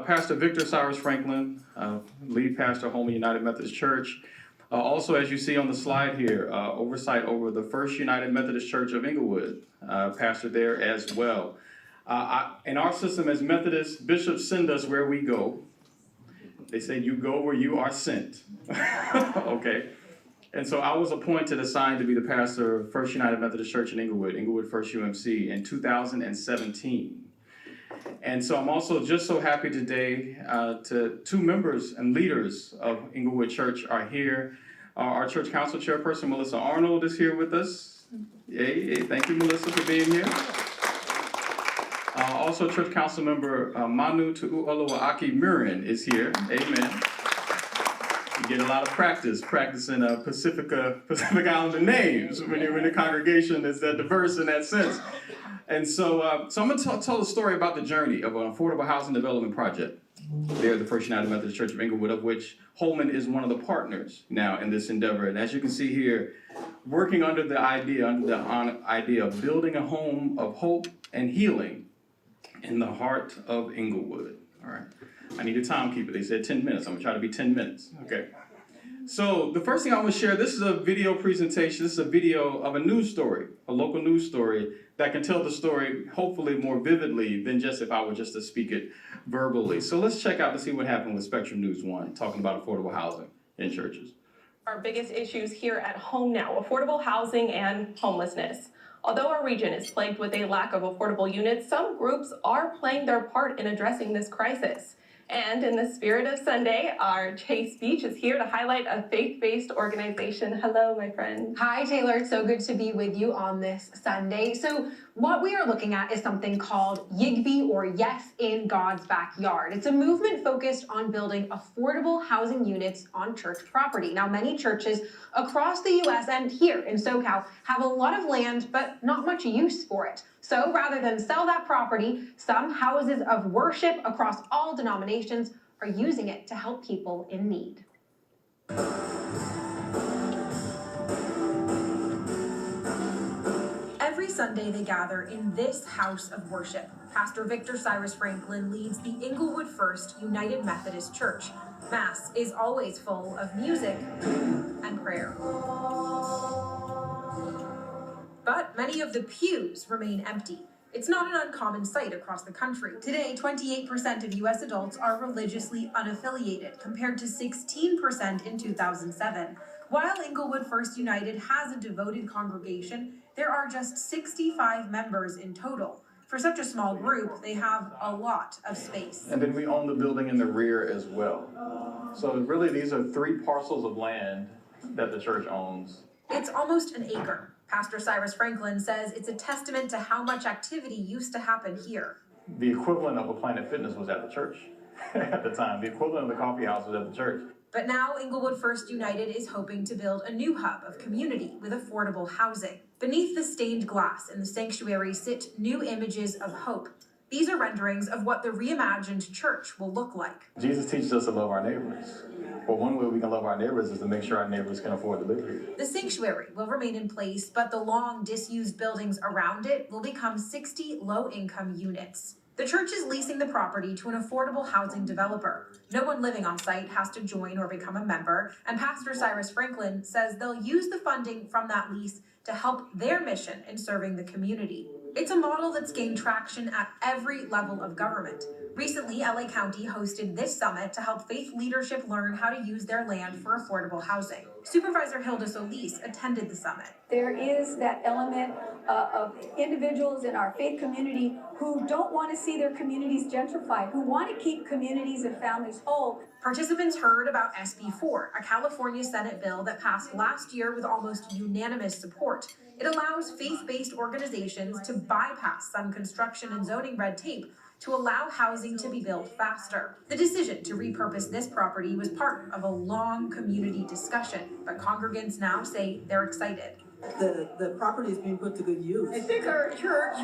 Pastor Victor Cyrus Franklin, lead pastor, Holy United Methodist Church. Also, as you see on the slide here, oversight over the First United Methodist Church of Inglewood, pastor there as well. In our system as Methodists, bishops send us where we go. They say you go where you are sent. Okay. And so I was assigned to be the pastor of First United Methodist Church in Inglewood First UMC in 2017. And so I'm also just so happy today to two members and leaders of Inglewood Church are here. Our church council chairperson, Melissa Arnold, is here with us. Yay, thank you, Melissa, for being here. Also, church council member Manu Tu'uolo'aki Murin is here. Amen. You get a lot of practicing Pacific Islander names when you're in a congregation that's that diverse in that sense. And so I'm going to tell a story about the journey of an affordable housing development project there at the First United Methodist Church of Inglewood, of which Holman is one of the partners now in this endeavor. And as you can see here, working under the idea of building a home of hope and healing in the heart of Inglewood. All right. I need a timekeeper. They said 10 minutes. I'm going to try to be 10 minutes. Okay. So the first thing I want to share, this is a video presentation. This is a video of a news story, a local news story that can tell the story hopefully more vividly than just if I were just to speak it verbally. So let's check out to see what happened with Spectrum News 1, talking about affordable housing in churches. Our biggest issues here at home now, affordable housing and homelessness. Although our region is plagued with a lack of affordable units, some groups are playing their part in addressing this crisis. And in the spirit of Sunday, our Chase Beach is here to highlight a faith-based organization. Hello, my friend. Hi, Taylor. It's so good to be with you on this Sunday. So what we are looking at is something called YIGBY, or Yes in God's Backyard. It's a movement focused on building affordable housing units on church property. Now, many churches across the U.S. and here in SoCal have a lot of land, but not much use for it. So rather than sell that property, some houses of worship across all denominations are using it to help people in need. Every Sunday they gather in this house of worship. Pastor Victor Cyrus Franklin leads the Inglewood First United Methodist Church. Mass is always full of music and prayer. But many of the pews remain empty. It's not an uncommon sight across the country. Today, 28% of U.S. adults are religiously unaffiliated, compared to 16% in 2007. While Inglewood First United has a devoted congregation, there are just 65 members in total. For such a small group, they have a lot of space. And then we own the building in the rear as well. So really, these are 3 parcels of land that the church owns. It's almost an acre. Pastor Cyrus Franklin says it's a testament to how much activity used to happen here. The equivalent of a Planet Fitness was at the church at the time. The equivalent of the coffee house was at the church. But now Inglewood First United is hoping to build a new hub of community with affordable housing. Beneath the stained glass in the sanctuary sit new images of hope. These are renderings of what the reimagined church will look like. Jesus teaches us to love our neighbors. Well, one way we can love our neighbors is to make sure our neighbors can afford to live here. The sanctuary will remain in place, but the long disused buildings around it will become 60 low-income units. The church is leasing the property to an affordable housing developer. No one living on site has to join or become a member, and Pastor Cyrus Franklin says they'll use the funding from that lease to help their mission in serving the community. It's a model that's gained traction at every level of government. Recently, LA County hosted this summit to help faith leadership learn how to use their land for affordable housing. Supervisor Hilda Solis attended the summit. There is that element of individuals in our faith community who don't want to see their communities gentrified, who want to keep communities and families whole. Participants heard about SB 4, a California Senate bill that passed last year with almost unanimous support. It allows faith-based organizations to bypass some construction and zoning red tape to allow housing to be built faster. The decision to repurpose this property was part of a long community discussion, but congregants now say they're excited. The property is being put to good use. I think our church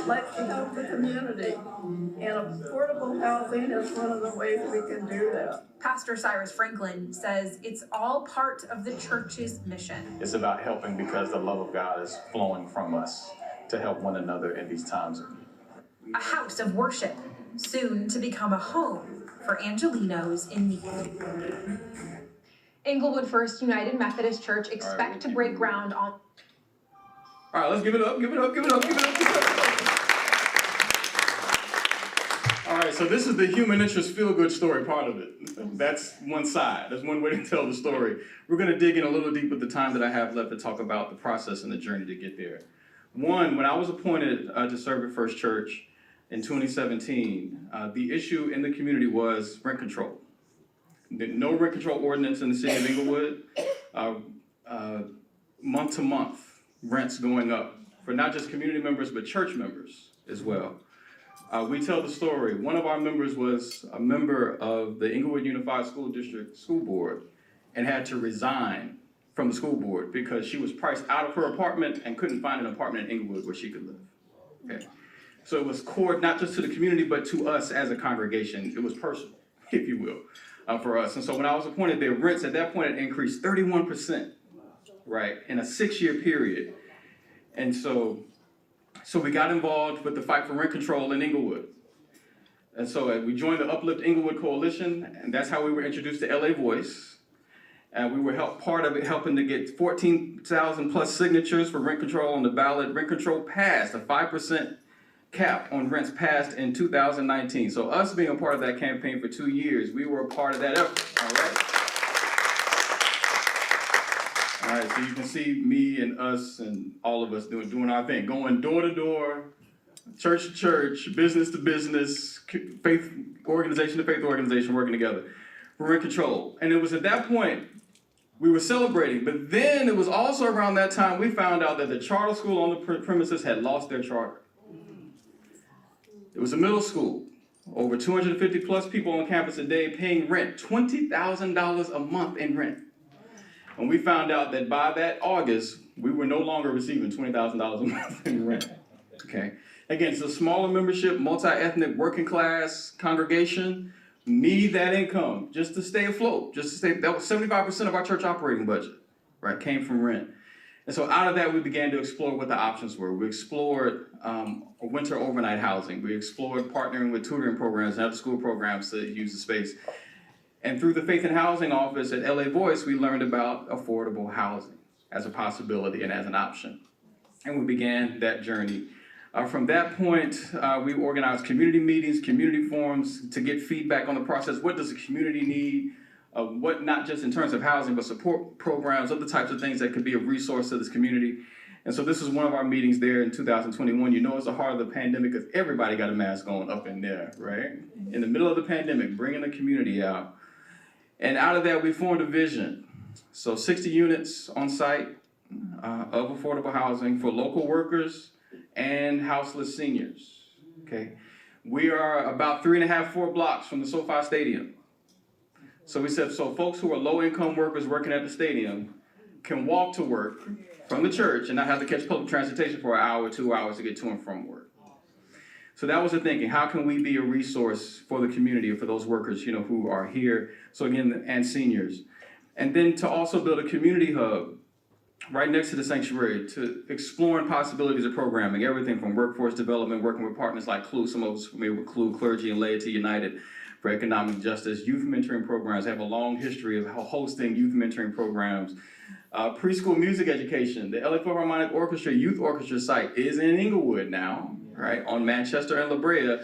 likes to help the community, and affordable housing is one of the ways we can do that. Pastor Cyrus Franklin says it's all part of the church's mission. It's about helping because the love of God is flowing from us to help one another in these times of need. a house of worship, soon to become a home for Angelinos in need. Inglewood First United Methodist Church expect to break ground on. All right, let's give it up, give it up, give it up, give it up, give it up. All right, so this is the human interest feel-good story part of it. That's one side. That's one way to tell the story. We're going to dig in a little deep with the time that I have left to talk about the process and the journey to get there. One, when I was appointed to serve at First Church in 2017, the issue in the community was rent control. No rent control ordinance in the city of Inglewood. Month to month, rents going up for not just community members, but church members as well. We tell the story. One of our members was a member of the Inglewood Unified School District School Board and had to resign from the school board because she was priced out of her apartment and couldn't find an apartment in Inglewood where she could live. Okay. So it was core not just to the community, but to us as a congregation. It was personal, if you will, for us. And so when I was appointed, their rents at that point had increased 31%, right, in a 6-year period. And so we got involved with the fight for rent control in Inglewood. And so we joined the Uplift Inglewood Coalition, and that's how we were introduced to LA Voice. And we were part of it, helping to get 14,000 plus signatures for rent control on the ballot. Rent control passed, a 5% cap on rents passed in 2019. So us being a part of that campaign for 2 years, we were a part of that effort, all right? All right, so you can see me and us and all of us doing our thing, going door to door, church to church, business to business, faith organization to faith organization, working together for rent control. And it was at that point we were celebrating, but then it was also around that time we found out that the charter school on the premises had lost their charter. It was a middle school, over 250 plus people on campus a day paying rent, $20,000 a month in rent. And we found out that by that August, we were no longer receiving $20,000 a month in rent. Okay. Again, it's a smaller membership, multi-ethnic, working class congregation. Need that income just to stay afloat, just to stay. That was 75% of our church operating budget, right, came from rent. And so out of that, we began to explore what the options were. We explored winter overnight housing. We explored partnering with tutoring programs and after school programs to use the space. And through the Faith and Housing Office at LA Voice, we learned about affordable housing as a possibility and as an option. And we began that journey. From that point, we organized community meetings, community forums to get feedback on the process. What does the community need? What, not just in terms of housing, but support programs, other types of things that could be a resource to this community. And so this was one of our meetings there in 2021. You know, it's the heart of the pandemic because everybody got a mask on up in there, right? In the middle of the pandemic, bringing the community out. And out of that, we formed a vision. So 60 units on site of affordable housing for local workers and houseless seniors, okay? We are about 3.5, 4 blocks from the SoFi Stadium. So we said, so folks who are low-income workers working at the stadium can walk to work from the church and not have to catch public transportation for an hour, 2 hours to get to and from work. So that was the thinking. How can we be a resource for the community, for those workers, you know, who are here? So again, and seniors. And then to also build a community hub right next to the sanctuary to exploring possibilities of programming, everything from workforce development, working with partners like CLU, some of us familiar with CLU, Clergy and Laity United for Economic Justice, youth mentoring programs. They have a long history of hosting youth mentoring programs. Preschool music education. The LA Philharmonic Orchestra Youth Orchestra site is in Inglewood now, right, on Manchester and La Brea.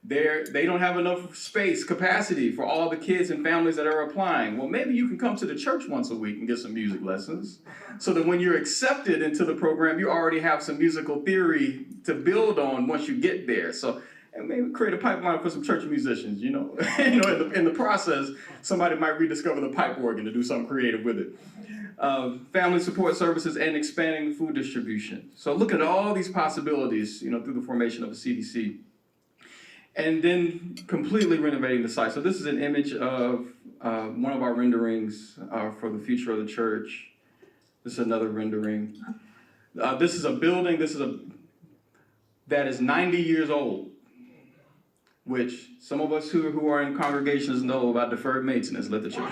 They don't have enough space, capacity for all the kids and families that are applying. Well, maybe you can come to the church once a week and get some music lessons so that when you're accepted into the program, you already have some musical theory to build on once you get there. So, and maybe create a pipeline for some church musicians, you know. In the process, somebody might rediscover the pipe organ to do something creative with it. Family support services and expanding the food distribution. So look at all these possibilities, you know, through the formation of a CDC. And then completely renovating the site. So this is an image of one of our renderings for the future of the church. This is another rendering. This is a building, that is 90 years old, which some of us who are in congregations know about deferred maintenance literature.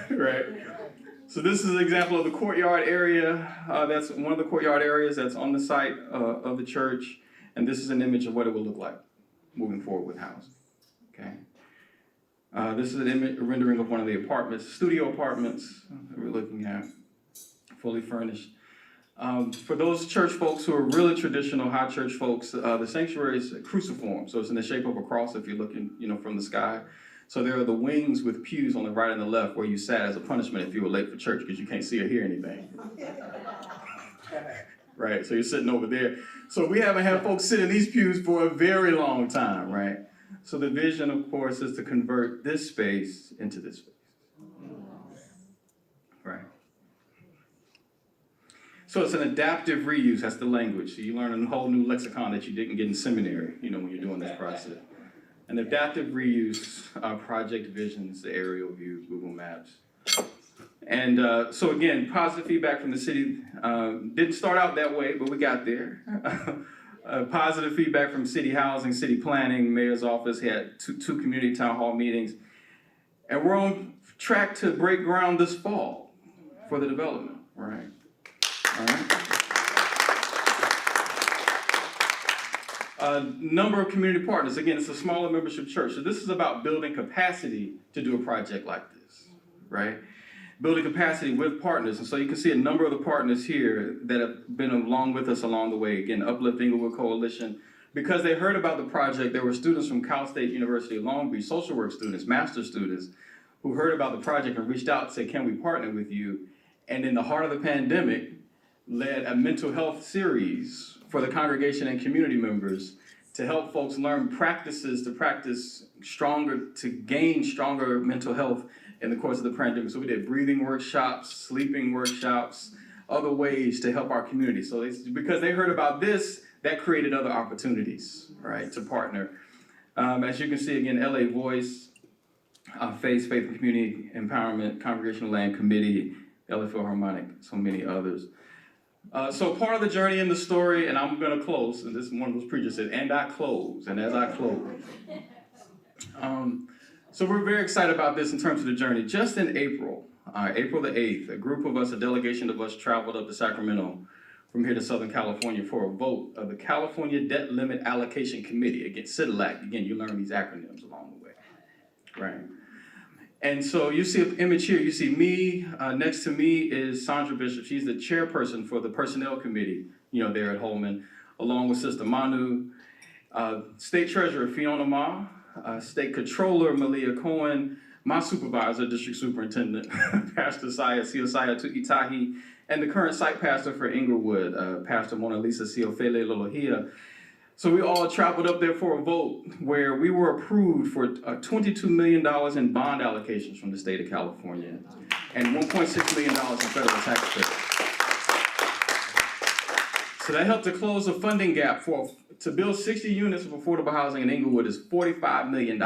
Right? So this is an example of the courtyard area. That's one of the courtyard areas that's on the site of the church. And this is an image of what it will look like moving forward with housing. Okay. This is a rendering of one of the apartments, studio apartments that we're looking at, fully furnished. For those church folks who are really traditional, high church folks, the sanctuary is cruciform, so it's in the shape of a cross if you're looking, from the sky. So there are the wings with pews on the right and the left where you sat as a punishment if you were late for church because you can't see or hear anything. Right, so you're sitting over there. So we haven't had folks sit in these pews for a very long time, right? So the vision, of course, is to convert this space into this space. Right. So it's an adaptive reuse, that's the language. So you learn a whole new lexicon that you didn't get in seminary, when you're doing this process. An adaptive reuse project visions, the aerial view, Google Maps. And so again, positive feedback from the city. Didn't start out that way, but we got there. Positive feedback from city housing, city planning, mayor's office, had two community town hall meetings. And we're on track to break ground this fall for the development, right? All right. Number of community partners. Again, it's a smaller membership church. So this is about building capacity to do a project like this, right? Building capacity with partners. And so you can see a number of the partners here that have been along with us along the way. Again, Uplift Inglewood Coalition. Because they heard about the project, there were students from Cal State University of Long Beach, social work students, master's students, who heard about the project and reached out and said, can we partner with you? And in the heart of the pandemic, led a mental health series for the congregation and community members to help folks learn practices to practice stronger, to gain stronger mental health in the course of the pandemic. So we did breathing workshops, sleeping workshops, other ways to help our community. So because they heard about this, that created other opportunities, right, to partner. As you can see, again, LA Voice, Faith and Community Empowerment, Congregational Land Committee, LA Philharmonic, so many others. So part of the journey in the story, and I'm going to close, and this one of those preachers said, and I close, and as I close. So we're very excited about this in terms of the journey. Just in April, April the 8th, a group of us, a delegation of us traveled up to Sacramento from here to Southern California for a vote of the California Debt Limit Allocation Committee, again, CIDLAC. Again, you learn these acronyms along the way, right? And so you see an image here, you see me, next to me is Sandra Bishop. She's the chairperson for the personnel committee, there at Holman, along with Sister Manu, State Treasurer Fiona Ma, State Controller Malia Cohen, my supervisor, District Superintendent, Pastor Siosaya Tuitahi, and the current site pastor for Inglewood, Pastor Mona Lisa Siofele Lolohia. So we all traveled up there for a vote where we were approved for $22 million in bond allocations from the state of California and $1.6 million in federal tax credits. So that helped to close a funding gap to build 60 units of affordable housing in Inglewood is $45 million.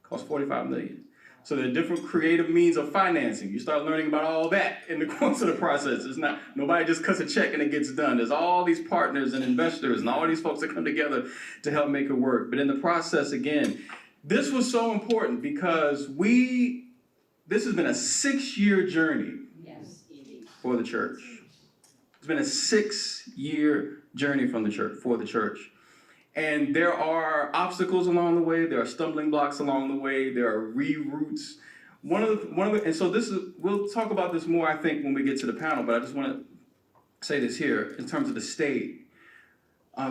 Cost $45 million. So there are different creative means of financing. You start learning about all that in the course of the process. It's not, nobody just cuts a check and it gets done. There's all these partners and investors and all these folks that come together to help make it work. But in the process, again, this was so important because this has been a 6-year journey for the church. It's been a 6-year journey for the church. And there are obstacles along the way. There are stumbling blocks along the way. There are reroutes. And so we'll talk about this more, I think, when we get to the panel. But I just want to say this here in terms of the state.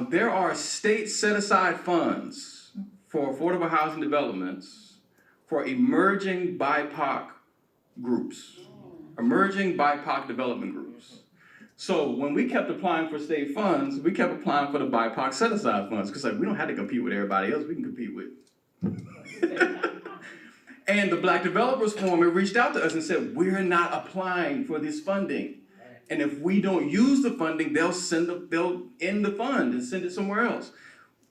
There are state set-aside funds for affordable housing developments for emerging BIPOC groups, emerging BIPOC development groups. So when we kept applying for state funds, we kept applying for the BIPOC set-aside funds because we don't have to compete with everybody else. We can compete with. And the Black Developers Forum reached out to us and said, we're not applying for this funding. And if we don't use the funding, they'll end the fund and send it somewhere else.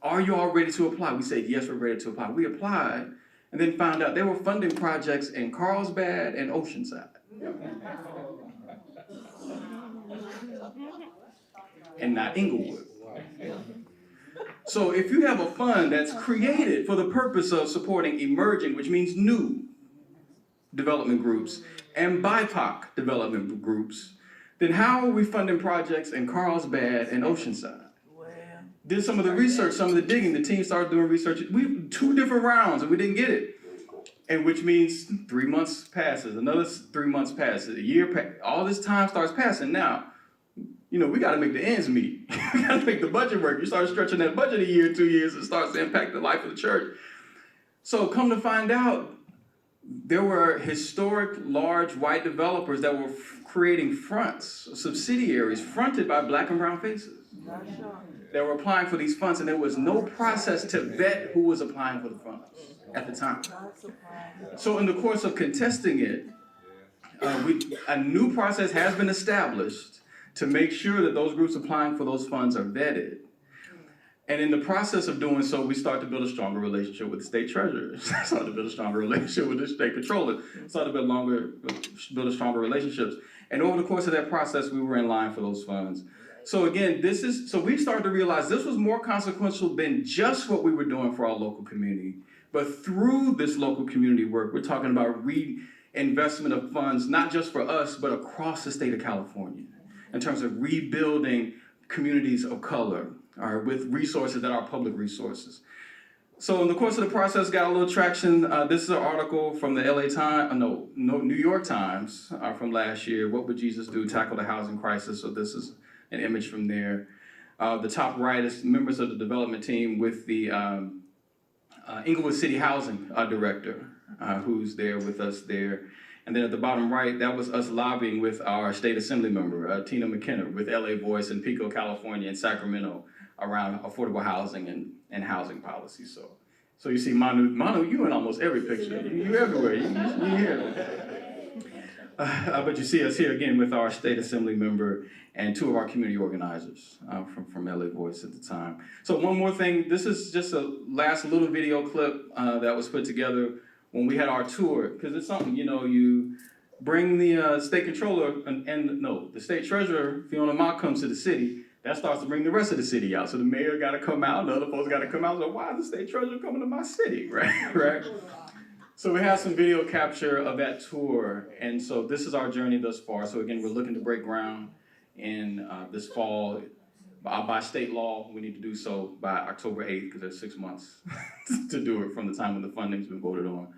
Are you all ready to apply? We said, yes, we're ready to apply. We applied and then found out they were funding projects in Carlsbad and Oceanside. And not Inglewood. So if you have a fund that's created for the purpose of supporting emerging, which means new, development groups and BIPOC development groups, then how are we funding projects in Carlsbad and Oceanside? Did some of the research, some of the digging, the team started doing research. We 2 different rounds and we didn't get it. And which means 3 months passes, another 3 months passes, a year, all this time starts passing. Now, you know, we got to make the ends meet. We got to make the budget work. You start stretching that budget a year, 2 years, it starts to impact the life of the church. So come to find out, there were historic, large white developers that were creating fronts, subsidiaries fronted by black and brown faces. That were applying for these funds, and there was no process to vet who was applying for the funds at the time. So in the course of contesting it, a new process has been established to make sure that those groups applying for those funds are vetted. And in the process of doing so, we start to build a stronger relationship with the state treasurers, start to build a stronger relationship with the state controller, start to build stronger relationships. And over the course of that process, we were in line for those funds. So again, so we started to realize this was more consequential than just what we were doing for our local community. But through this local community work, we're talking about reinvestment of funds, not just for us, but across the state of California, in terms of rebuilding communities of color, with resources that are public resources. So in the course of the process, got a little traction. This is an article from the New York Times from last year. What would Jesus do? Tackle the housing crisis. So this is an image from there. The top right is members of the development team with the Inglewood City Housing Director, who's there with us there. And then at the bottom right, that was us lobbying with our state assembly member, Tina McKenna, with LA Voice in Pico, California, and Sacramento around affordable housing and housing policy. So you see Manu, you in almost every picture. You everywhere, you here. But you see us here again with our state assembly member and 2 of our community organizers from LA Voice at the time. So one more thing, this is just a last little video clip that was put together when we had our tour, because it's something, you know, you bring the state controller the state treasurer, Fiona Mock, comes to the city, that starts to bring the rest of the city out. So the mayor got to come out, the other folks got to come out. So why is the state treasurer coming to my city, right? So we have some video capture of that tour, and so this is our journey thus far. So again, we're looking to break ground in this fall. By state law, we need to do so by October 8th, because there's 6 months to do it from the time when the funding's been voted on.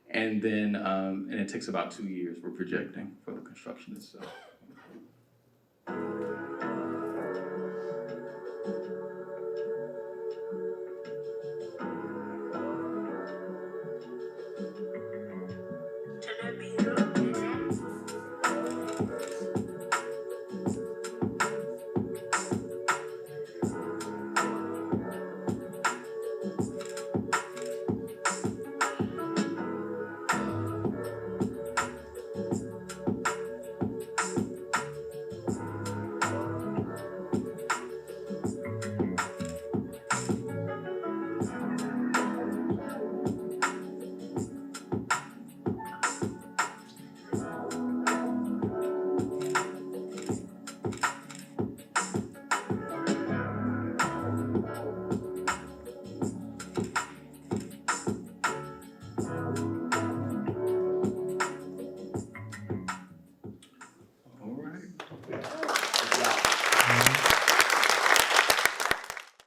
And then, and it takes about 2 years, we're projecting, for the construction itself.